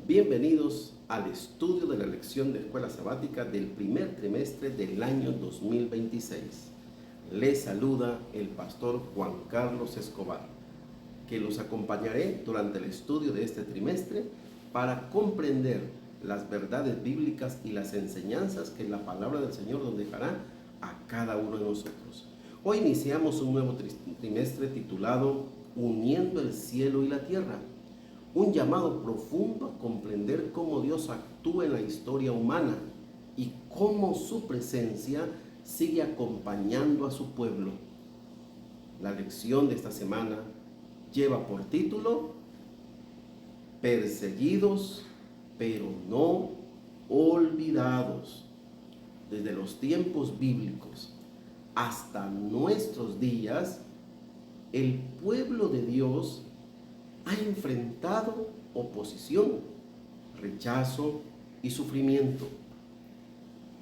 Bienvenidos al estudio de la lección de escuela sabática del primer trimestre del año 2026. Les saluda el pastor Juan Carlos Escobar, que los acompañaré durante el estudio de este trimestre para comprender las verdades bíblicas y las enseñanzas que la palabra del Señor nos dejará a cada uno de nosotros. Hoy iniciamos un nuevo trimestre titulado Uniendo el cielo y la tierra. Un llamado profundo a comprender cómo Dios actúa en la historia humana y cómo su presencia sigue acompañando a su pueblo. La lección de esta semana lleva por título Perseguidos, pero no olvidados. Desde los tiempos bíblicos hasta nuestros días, el pueblo de Dios ha enfrentado oposición, rechazo y sufrimiento.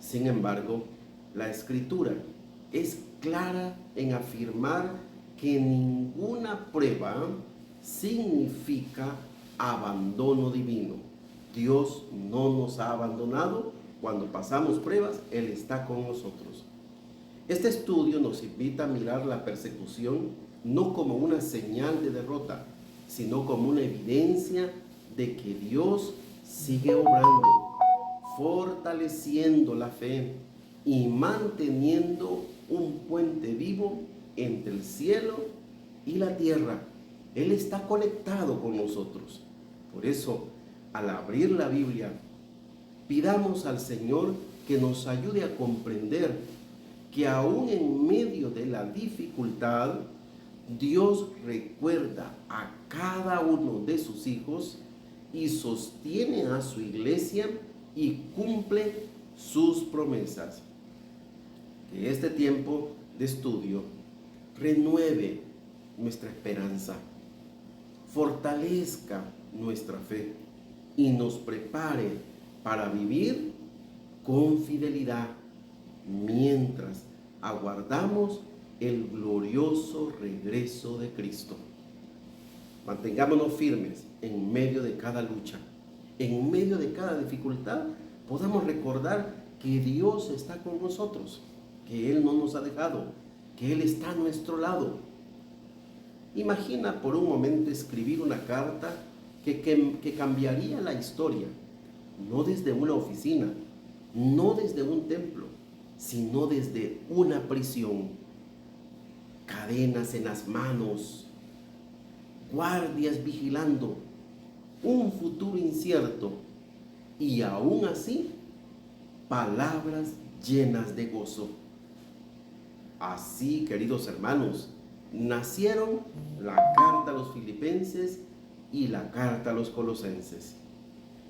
Sin embargo, la Escritura es clara en afirmar que ninguna prueba significa abandono divino. Dios no nos ha abandonado. Cuando pasamos pruebas, Él está con nosotros. Este estudio nos invita a mirar la persecución no como una señal de derrota, sino como una evidencia de que Dios sigue obrando, fortaleciendo la fe y manteniendo un puente vivo entre el cielo y la tierra. Él está conectado con nosotros. Por eso, al abrir la Biblia, pidamos al Señor que nos ayude a comprender que aún en medio de la dificultad, Dios recuerda a cada uno de sus hijos y sostiene a su iglesia y cumple sus promesas. Que este tiempo de estudio renueve nuestra esperanza, fortalezca nuestra fe y nos prepare para vivir con fidelidad mientras aguardamos el glorioso regreso de Cristo. Mantengámonos firmes en medio de cada lucha, en medio de cada dificultad. Podamos recordar que Dios está con nosotros, que Él no nos ha dejado, que Él está a nuestro lado. Imagina por un momento escribir una carta que cambiaría la historia, no desde una oficina, no desde un templo, sino desde una prisión. Cadenas en las manos, guardias vigilando, un futuro incierto y aún así, palabras llenas de gozo. Así, queridos hermanos, nacieron la carta a los Filipenses y la carta a los Colosenses.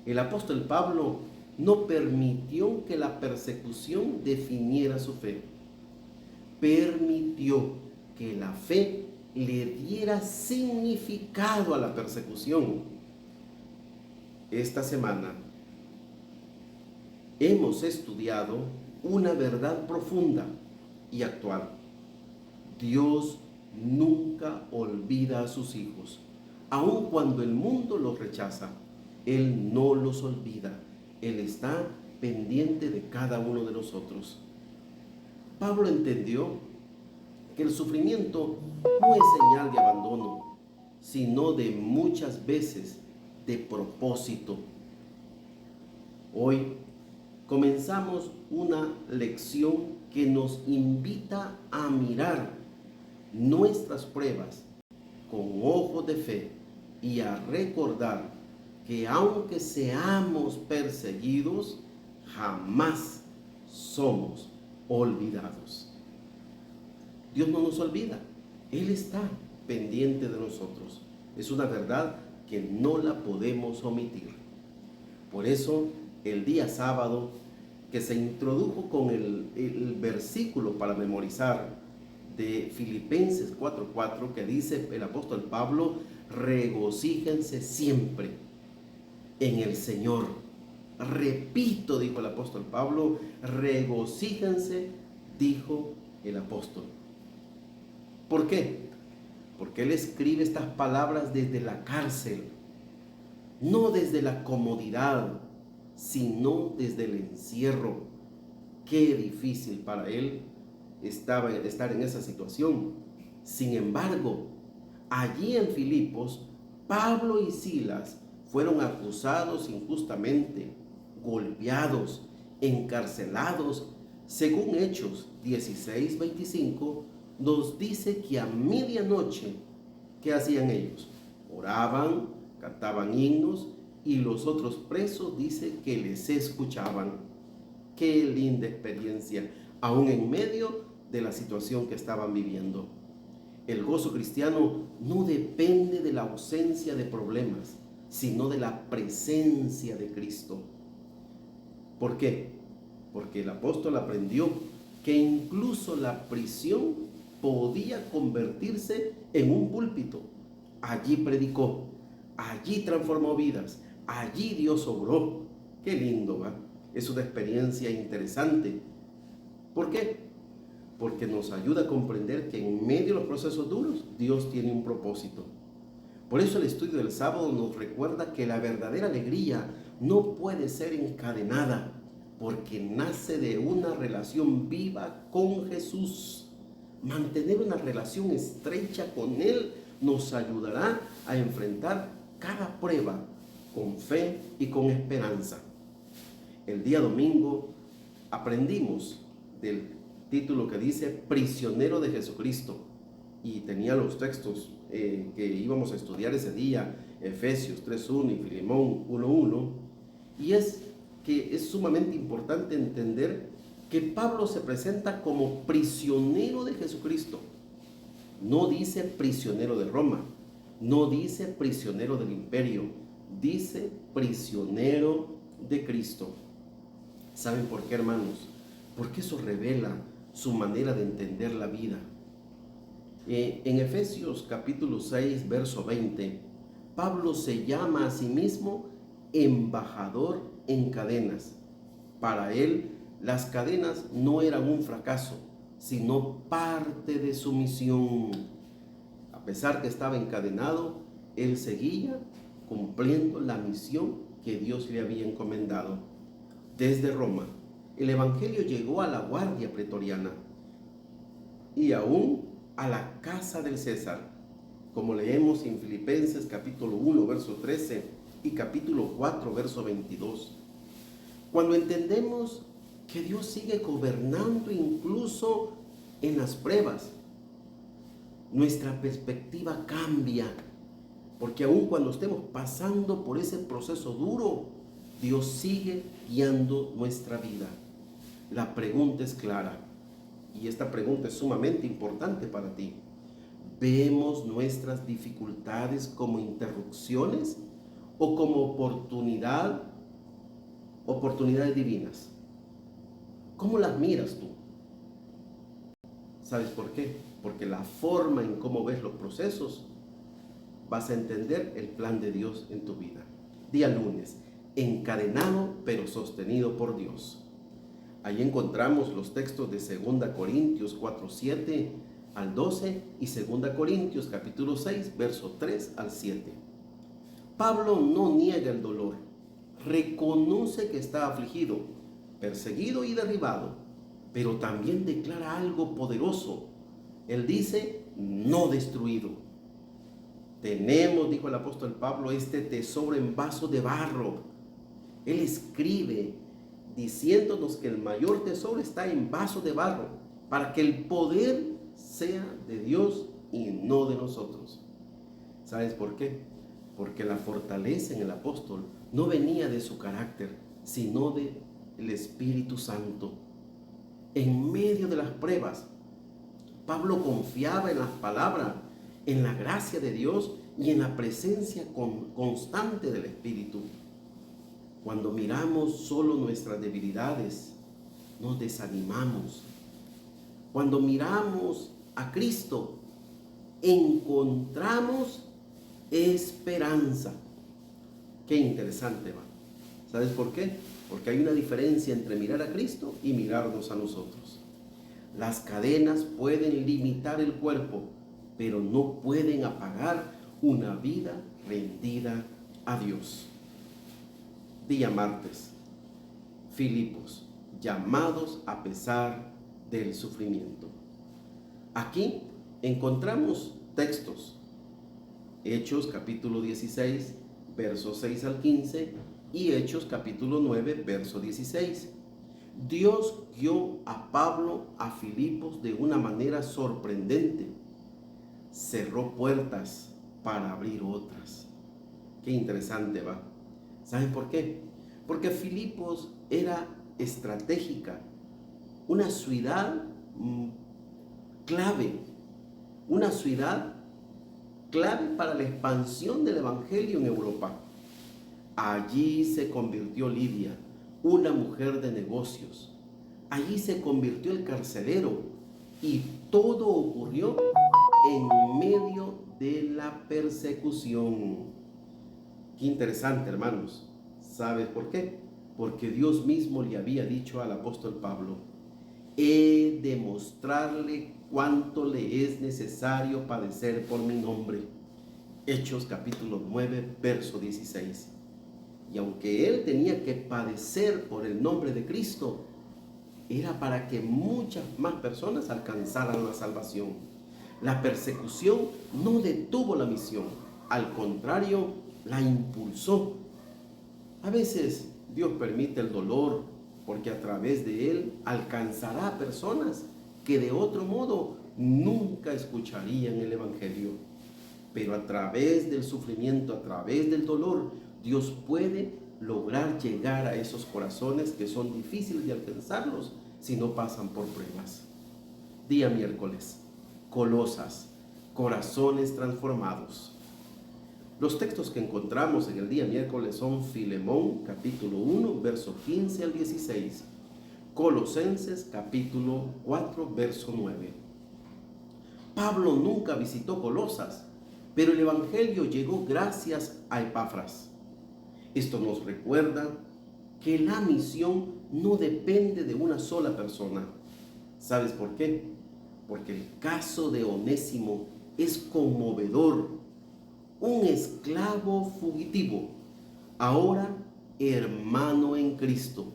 El apóstol Pablo no permitió que la persecución definiera su fe. Permitió que la fe le diera significado a la persecución. Esta semana hemos estudiado una verdad profunda y actual. Dios nunca olvida a sus hijos. Aun cuando el mundo los rechaza, Él no los olvida. Él está pendiente de cada uno de nosotros. Pablo entendió que el sufrimiento no es señal de abandono, sino de muchas veces de propósito. Hoy comenzamos una lección que nos invita a mirar nuestras pruebas con ojos de fe y a recordar que aunque seamos perseguidos, jamás somos olvidados. Dios no nos olvida, Él está pendiente de nosotros. Es una verdad que no la podemos omitir. Por eso, el día sábado, que se introdujo con el versículo para memorizar de Filipenses 4:4, que dice el apóstol Pablo: regocíjense siempre en el Señor. Repito, dijo el apóstol Pablo, regocíjense, dijo el apóstol. ¿Por qué? Porque él escribe estas palabras desde la cárcel. no desde la comodidad, sino desde el encierro. Qué difícil para él estaba estar en esa situación. Sin embargo, allí en Filipos, Pablo y Silas fueron acusados injustamente, golpeados, encarcelados. Según Hechos 16:25, nos dice que a medianoche, ¿qué hacían ellos? Oraban, cantaban himnos y los otros presos dice que les escuchaban. Qué linda experiencia, aún en medio de la situación que estaban viviendo. El gozo cristiano no depende de la ausencia de problemas, sino de la presencia de Cristo. ¿Por qué? Porque el apóstol aprendió que incluso la prisión podía convertirse en un púlpito. Allí predicó, allí transformó vidas, allí Dios obró. Qué lindo, ¿va? Es una experiencia interesante. ¿Por qué? Porque nos ayuda a comprender que en medio de los procesos duros, Dios tiene un propósito. Por eso el estudio del sábado nos recuerda que la verdadera alegría no puede ser encadenada, porque nace de una relación viva con Jesús. Mantener una relación estrecha con Él nos ayudará a enfrentar cada prueba con fe y con esperanza. El día domingo aprendimos del título que dice Prisionero de Jesucristo, y tenía los textos que íbamos a estudiar ese día, Efesios 3:1 y Filemón 1:1, y es que es sumamente importante entender que Pablo se presenta como prisionero de Jesucristo. No dice prisionero de Roma, no dice prisionero del imperio, dice prisionero de Cristo. ¿Saben por qué, hermanos? Porque eso revela su manera de entender la vida. En Efesios capítulo 6, verso 20, Pablo se llama a sí mismo embajador en cadenas. Para él, las cadenas no eran un fracaso, sino parte de su misión. A pesar que estaba encadenado, él seguía cumpliendo la misión que Dios le había encomendado. Desde Roma, el evangelio llegó a la guardia pretoriana y aún a la casa del César, como leemos en Filipenses capítulo 1, verso 13 y capítulo 4, verso 22. Cuando entendemos que Dios sigue gobernando incluso en las pruebas, nuestra perspectiva cambia, porque aun cuando estemos pasando por ese proceso duro, Dios sigue guiando nuestra vida. La pregunta es clara, y esta pregunta es sumamente importante para ti. ¿Vemos nuestras dificultades como interrupciones o como oportunidades divinas? ¿Cómo las miras tú? ¿Sabes por qué? Porque la forma en cómo ves los procesos, vas a entender el plan de Dios en tu vida. Día lunes, encadenado pero sostenido por Dios. Ahí encontramos los textos de 2 Corintios 4:7 al 12 y 2 Corintios capítulo 6, verso 3 al 7. Pablo no niega el dolor, reconoce que está afligido, perseguido y derribado, pero también declara algo poderoso. Él dice, no destruido. Tenemos, dijo el apóstol Pablo, este tesoro en vaso de barro. Él escribe diciéndonos que el mayor tesoro está en vaso de barro, para que el poder sea de Dios y no de nosotros. ¿Sabes por qué? Porque la fortaleza en el apóstol no venía de su carácter, sino del Espíritu Santo. En medio de las pruebas, Pablo confiaba en las palabras, en la gracia de Dios y en la presencia constante del Espíritu. Cuando miramos solo nuestras debilidades, nos desanimamos. Cuando miramos a Cristo, encontramos esperanza. Qué interesante va. ¿Sabes por qué? Porque hay una diferencia entre mirar a Cristo y mirarnos a nosotros. Las cadenas pueden limitar el cuerpo, pero no pueden apagar una vida rendida a Dios. Día martes. Filipos, llamados a pesar del sufrimiento. Aquí encontramos textos. Hechos capítulo 16, versos 6 al 15 y Hechos capítulo 9, verso 16. Dios guió a Pablo a Filipos de una manera sorprendente. Cerró puertas para abrir otras. Qué interesante, ¿va? ¿Saben por qué? Porque Filipos era estratégica, una ciudad clave, una ciudad clave para la expansión del evangelio en Europa. Allí se convirtió Lidia, una mujer de negocios. Allí se convirtió el carcelero y todo ocurrió en medio de la persecución. Qué interesante, hermanos. ¿Sabes por qué? Porque Dios mismo le había dicho al apóstol Pablo: he de mostrarle cuánto le es necesario padecer por mi nombre. Hechos capítulo 9, verso 16. Y aunque él tenía que padecer por el nombre de Cristo, era para que muchas más personas alcanzaran la salvación. La persecución no detuvo la misión, al contrario, la impulsó. A veces Dios permite el dolor porque a través de él alcanzará a personas que de otro modo nunca escucharían el evangelio. Pero a través del sufrimiento, a través del dolor, Dios puede lograr llegar a esos corazones que son difíciles de alcanzarlos si no pasan por pruebas. Día miércoles, Colosas, corazones transformados. Los textos que encontramos en el día miércoles son Filemón, capítulo 1, verso 15 al 16. Colosenses, capítulo 4, verso 9. Pablo nunca visitó Colosas, pero el evangelio llegó gracias a Epafras. Esto nos recuerda que la misión no depende de una sola persona. ¿Sabes por qué? Porque el caso de Onésimo es conmovedor. Un esclavo fugitivo, ahora hermano en Cristo.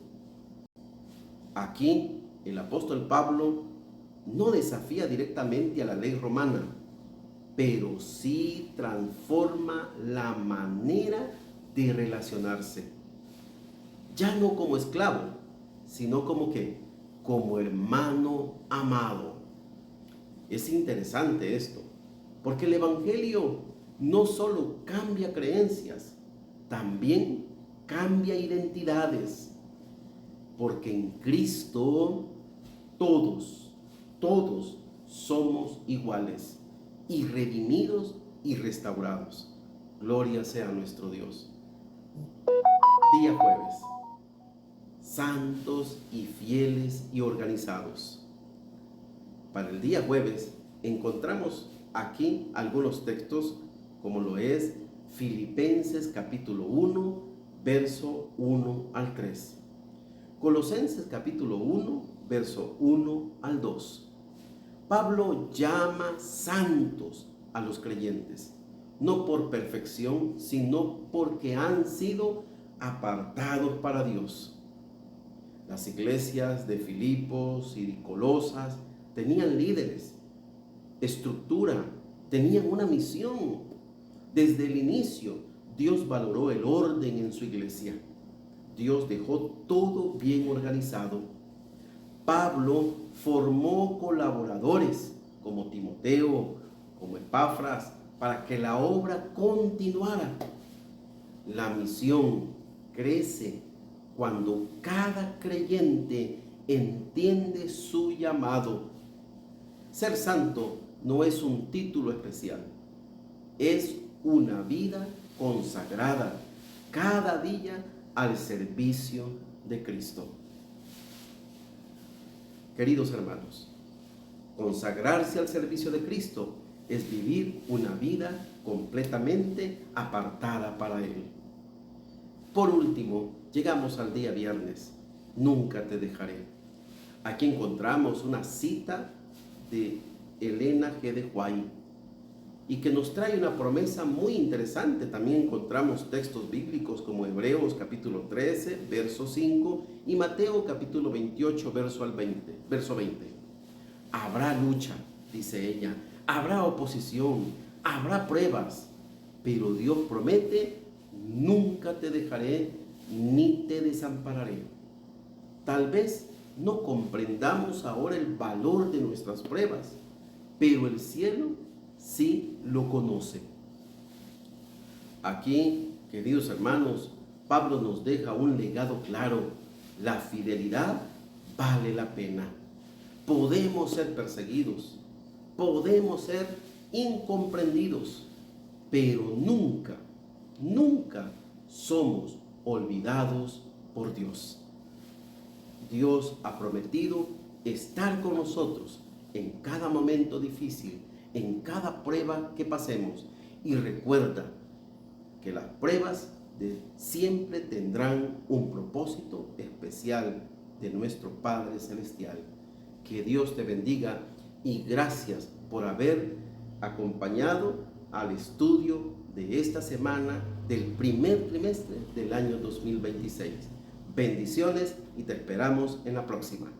Aquí el apóstol Pablo no desafía directamente a la ley romana, pero sí transforma la manera de relacionarse. Ya no como esclavo, sino como ¿qué? Como hermano amado. Es interesante esto, porque el evangelio no solo cambia creencias, también cambia identidades, porque en Cristo todos somos iguales y redimidos y restaurados. Gloria sea a nuestro Dios. Día jueves. Santos y fieles y organizados. Para el día jueves encontramos aquí algunos textos como lo es Filipenses capítulo 1, verso 1 al 3. Colosenses capítulo 1, verso 1 al 2. Pablo llama santos a los creyentes, no por perfección, sino porque han sido apartados para Dios. Las iglesias de Filipos y de Colosas tenían líderes, estructura, tenían una misión. Desde el inicio, Dios valoró el orden en su iglesia. Dios dejó todo bien organizado. Pablo formó colaboradores como Timoteo, como Epafras, para que la obra continuara. La misión crece cuando cada creyente entiende su llamado. Ser santo no es un título especial, es una vida consagrada cada día al servicio de Cristo. Queridos hermanos, consagrarse al servicio de Cristo es vivir una vida completamente apartada para Él. Por último, llegamos al día viernes. Nunca te dejaré. Aquí encontramos una cita de Elena G. de White. y que nos trae una promesa muy interesante. También encontramos textos bíblicos como Hebreos capítulo 13, verso 5 y Mateo capítulo 28, verso 20. Habrá lucha, dice ella, habrá oposición, habrá pruebas, pero Dios promete: nunca te dejaré ni te desampararé. Tal vez no comprendamos ahora el valor de nuestras pruebas, pero el cielo sí lo conoce. Aquí, queridos hermanos, Pablo nos deja un legado claro: la fidelidad vale la pena. Podemos ser perseguidos, podemos ser incomprendidos, pero nunca, nunca somos olvidados por Dios. Dios ha prometido estar con nosotros en cada momento difícil, en cada prueba que pasemos. Y recuerda que las pruebas siempre tendrán un propósito especial de nuestro Padre Celestial. Que Dios te bendiga y gracias por haber acompañado al estudio de esta semana del primer trimestre del año 2026. Bendiciones y te esperamos en la próxima.